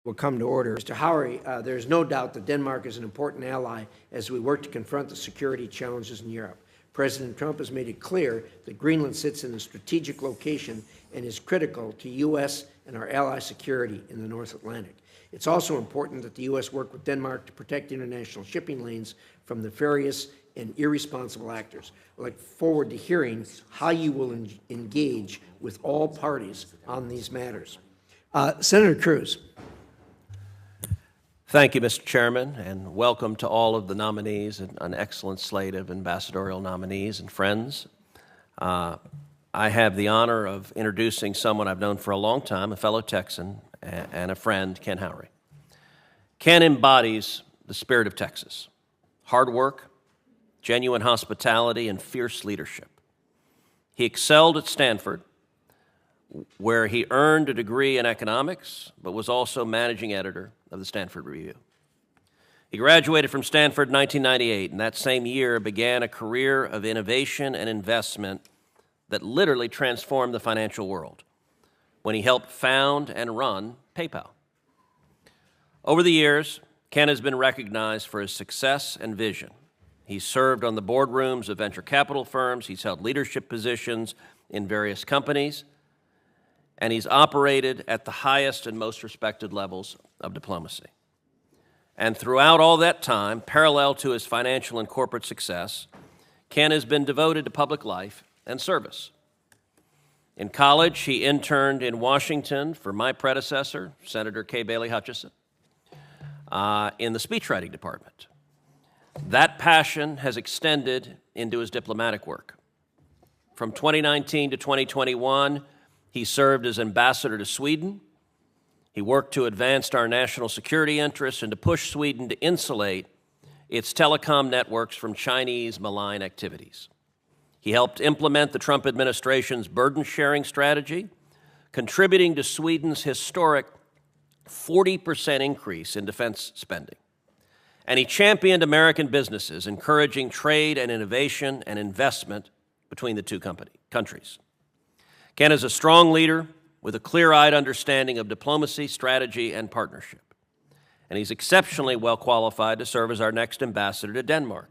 Will come to order. Mr. Howery, there is no doubt that Denmark is an important ally as we work to confront the security challenges in Europe. President Trump has made it clear that Greenland sits in a strategic location and is critical to U.S. and our ally security in the North Atlantic. It's also important that the U.S. work with Denmark to protect international shipping lanes from nefarious and irresponsible actors. I look forward to hearing how you will engage with all parties on these matters. Senator Cruz. Thank you, Mr. Chairman, and welcome to all of the nominees and an excellent slate of ambassadorial nominees and friends. I have the honor of introducing someone I've known for a long time, a fellow Texan and a friend, Ken Howery. Ken embodies the spirit of Texas: hard work, genuine hospitality, and fierce leadership. He excelled at Stanford, where he earned a degree in economics, but was also managing editor of the Stanford Review. He graduated from Stanford in 1998, and that same year began a career of innovation and investment that literally transformed the financial world when he helped found and run PayPal. Over the years, Ken has been recognized for his success and vision. He's served on the boardrooms of venture capital firms, he's held leadership positions in various companies, and he's operated at the highest and most respected levels of diplomacy. And throughout all that time, parallel to his financial and corporate success, Ken has been devoted to public life and service. In college, he interned in Washington for my predecessor, Senator Kay Bailey Hutchison, in the speechwriting department. That passion has extended into his diplomatic work. From 2019 to 2021, he served as ambassador to Sweden. He worked to advance our national security interests and to push Sweden to insulate its telecom networks from Chinese malign activities. He helped implement the Trump administration's burden-sharing strategy, contributing to Sweden's historic 40% increase in defense spending. And he championed American businesses, encouraging trade and innovation and investment between the two countries. Ken is a strong leader with a clear-eyed understanding of diplomacy, strategy, and partnership. And he's exceptionally well qualified to serve as our next ambassador to Denmark.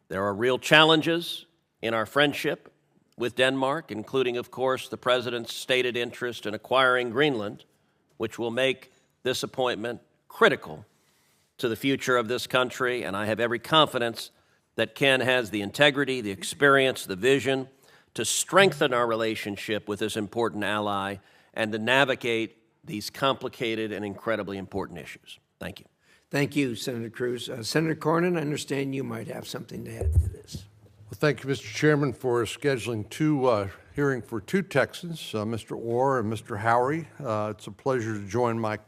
There are real challenges in our friendship with Denmark, including, of course, the President's stated interest in acquiring Greenland, which will make this appointment critical to the future of this country. And I have every confidence that Ken has the integrity, the experience, the vision to strengthen our relationship with this important ally and to navigate these complicated and incredibly important issues. Thank you. Thank you, Senator Cruz. Senator Cornyn, I understand you might have something to add to this. Well, thank you, Mr. Chairman, for scheduling hearing for two Texans, Mr. Orr and Mr. Howery. It's a pleasure to join my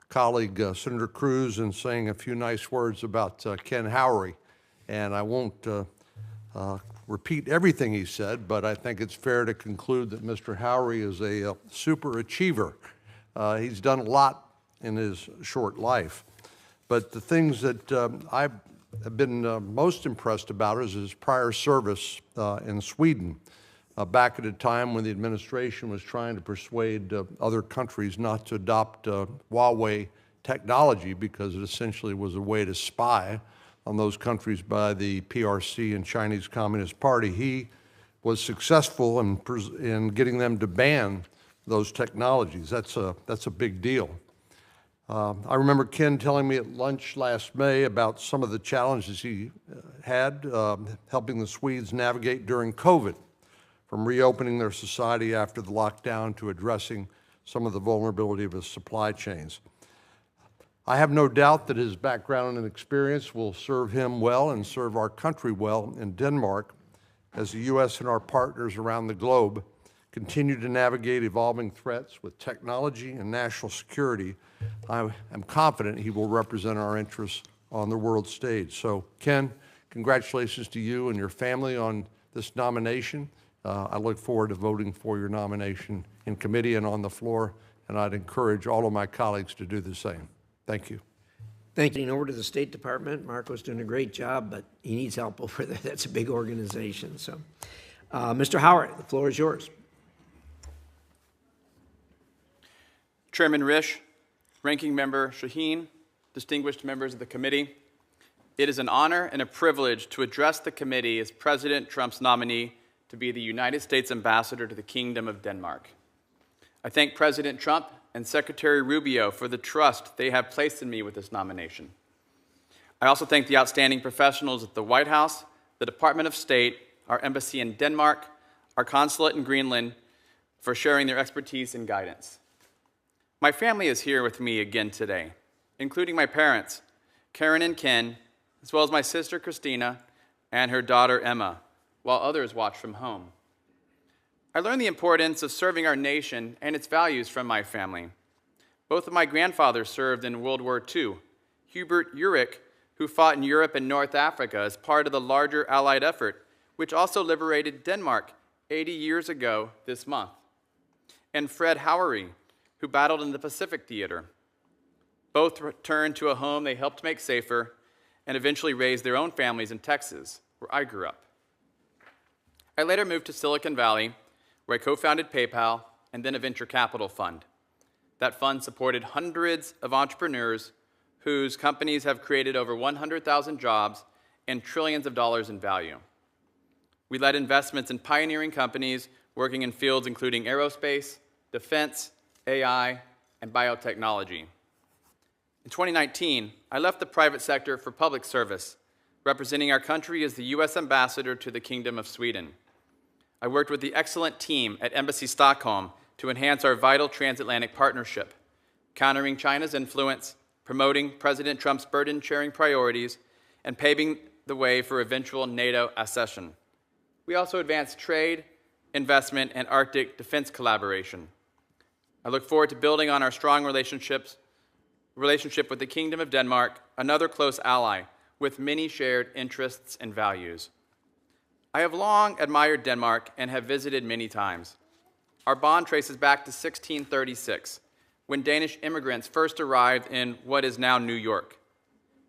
colleague, Senator Cruz, in saying a few nice words about Ken Howery. And I won't repeat everything he said, but I think it's fair to conclude that Mr. Howery is a super achiever. He's done a lot in his short life. But the things that I have been most impressed about is his prior service in Sweden, back at a time when the administration was trying to persuade other countries not to adopt Huawei technology because it essentially was a way to spy on those countries by the PRC and Chinese Communist Party. He was successful in getting them to ban those technologies. That's a big deal. I remember Ken telling me at lunch last May about some of the challenges he had helping the Swedes navigate during COVID, from reopening their society after the lockdown to addressing some of the vulnerability of his supply chains. I have no doubt that his background and experience will serve him well and serve our country well in Denmark as the U.S. and our partners around the globe continue to navigate evolving threats with technology and national security. I am confident he will represent our interests on the world stage. So, Ken, congratulations to you and your family on this nomination. I look forward to voting for your nomination in committee and on the floor, and I'd encourage all of my colleagues to do the same. Thank you. Thank you. Over to the State Department. Marco's doing a great job, but he needs help over there. That's a big organization. So, Mr. Howery, the floor is yours. Chairman Risch, Ranking Member Shaheen, distinguished members of the committee, it is an honor and a privilege to address the committee as President Trump's nominee to be the United States Ambassador to the Kingdom of Denmark. I thank President Trump and Secretary Rubio for the trust they have placed in me with this nomination. I also thank the outstanding professionals at the White House, the Department of State, our embassy in Denmark, our consulate in Greenland, for sharing their expertise and guidance. My family is here with me again today, including my parents, Karen and Ken, as well as my sister Christina and her daughter Emma, while others watch from home. I learned the importance of serving our nation and its values from my family. Both of my grandfathers served in World War II. Hubert Urich, who fought in Europe and North Africa as part of the larger Allied effort, which also liberated Denmark 80 years ago this month. And Fred Howery, who battled in the Pacific Theater. Both returned to a home they helped make safer and eventually raised their own families in Texas, where I grew up. I later moved to Silicon Valley, where I co-founded PayPal and then a venture capital fund. That fund supported hundreds of entrepreneurs whose companies have created over 100,000 jobs and trillions of dollars in value. We led investments in pioneering companies working in fields including aerospace, defense, AI, and biotechnology. In 2019, I left the private sector for public service, representing our country as the U.S. Ambassador to the Kingdom of Sweden. I worked with the excellent team at Embassy Stockholm to enhance our vital transatlantic partnership, countering China's influence, promoting President Trump's burden-sharing priorities, and paving the way for eventual NATO accession. We also advanced trade, investment, and Arctic defense collaboration. I look forward to building on our strong relationship with the Kingdom of Denmark, another close ally with many shared interests and values. I have long admired Denmark and have visited many times. Our bond traces back to 1636, when Danish immigrants first arrived in what is now New York.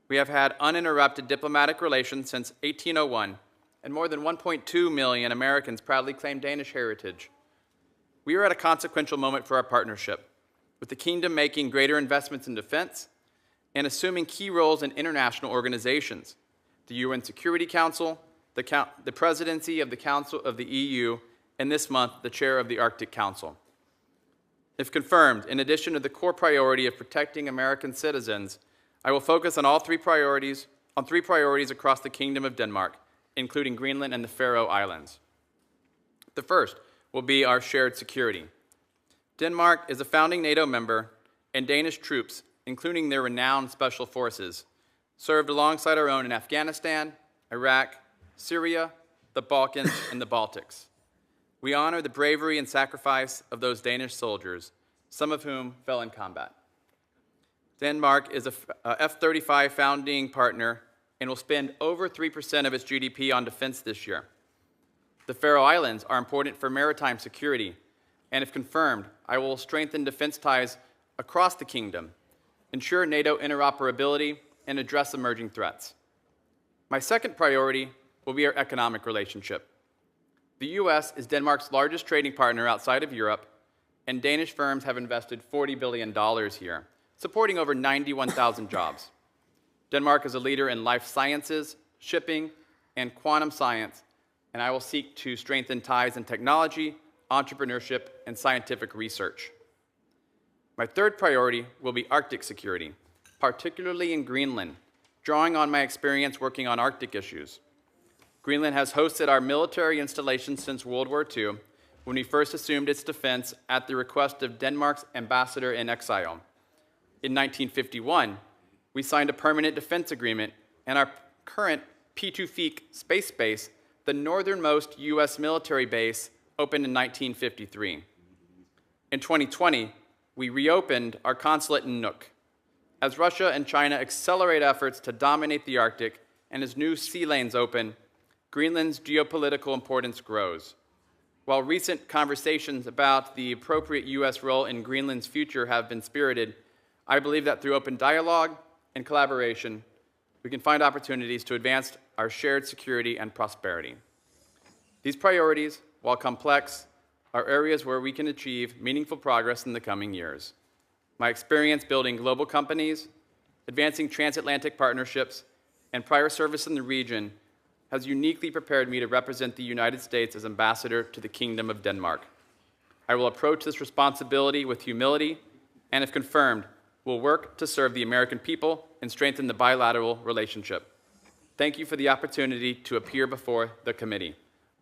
We have had uninterrupted diplomatic relations since 1801, and more than 1.2 million Americans proudly claim Danish heritage. We are at a consequential moment for our partnership, with the Kingdom making greater investments in defense and assuming key roles in international organizations, the UN Security Council, the presidency of the Council of the EU, and this month, the chair of the Arctic Council. If confirmed, in addition to the core priority of protecting American citizens, I will focus on three priorities across the Kingdom of Denmark, including Greenland and the Faroe Islands. The first will be our shared security. Denmark is a founding NATO member, and Danish troops, including their renowned special forces, served alongside our own in Afghanistan, Iraq, Syria, the Balkans, and the Baltics. We honor the bravery and sacrifice of those Danish soldiers, some of whom fell in combat. Denmark is a F-35 founding partner and will spend over 3% of its GDP on defense this year. The Faroe Islands are important for maritime security, and if confirmed, I will strengthen defense ties across the Kingdom, ensure NATO interoperability, and address emerging threats. My second priority will be our economic relationship. The U.S. is Denmark's largest trading partner outside of Europe, and Danish firms have invested $40 billion here, supporting over 91,000 jobs. Denmark is a leader in life sciences, shipping, and quantum science, and I will seek to strengthen ties in technology, entrepreneurship, and scientific research. My third priority will be Arctic security, particularly in Greenland, drawing on my experience working on Arctic issues. Greenland has hosted our military installations since World War II, when we first assumed its defense at the request of Denmark's ambassador in exile. In 1951, we signed a permanent defense agreement, and our current P2FIC space base, the northernmost U.S. military base, opened in 1953. In 2020, we reopened our consulate in Nuuk. As Russia and China accelerate efforts to dominate the Arctic and as new sea lanes open, Greenland's geopolitical importance grows. While recent conversations about the appropriate U.S. role in Greenland's future have been spirited, I believe that through open dialogue and collaboration, we can find opportunities to advance our shared security and prosperity. These priorities, while complex, are areas where we can achieve meaningful progress in the coming years. My experience building global companies, advancing transatlantic partnerships, and prior service in the region has uniquely prepared me to represent the United States as ambassador to the Kingdom of Denmark. I will approach this responsibility with humility, and if confirmed, will work to serve the American people and strengthen the bilateral relationship. Thank you for the opportunity to appear before the committee.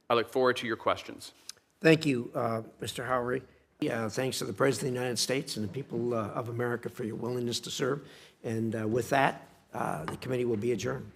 I look forward to your questions. Thank you, Mr. Howery. Thanks to the President of the United States and the people of America for your willingness to serve. And with that, the committee will be adjourned.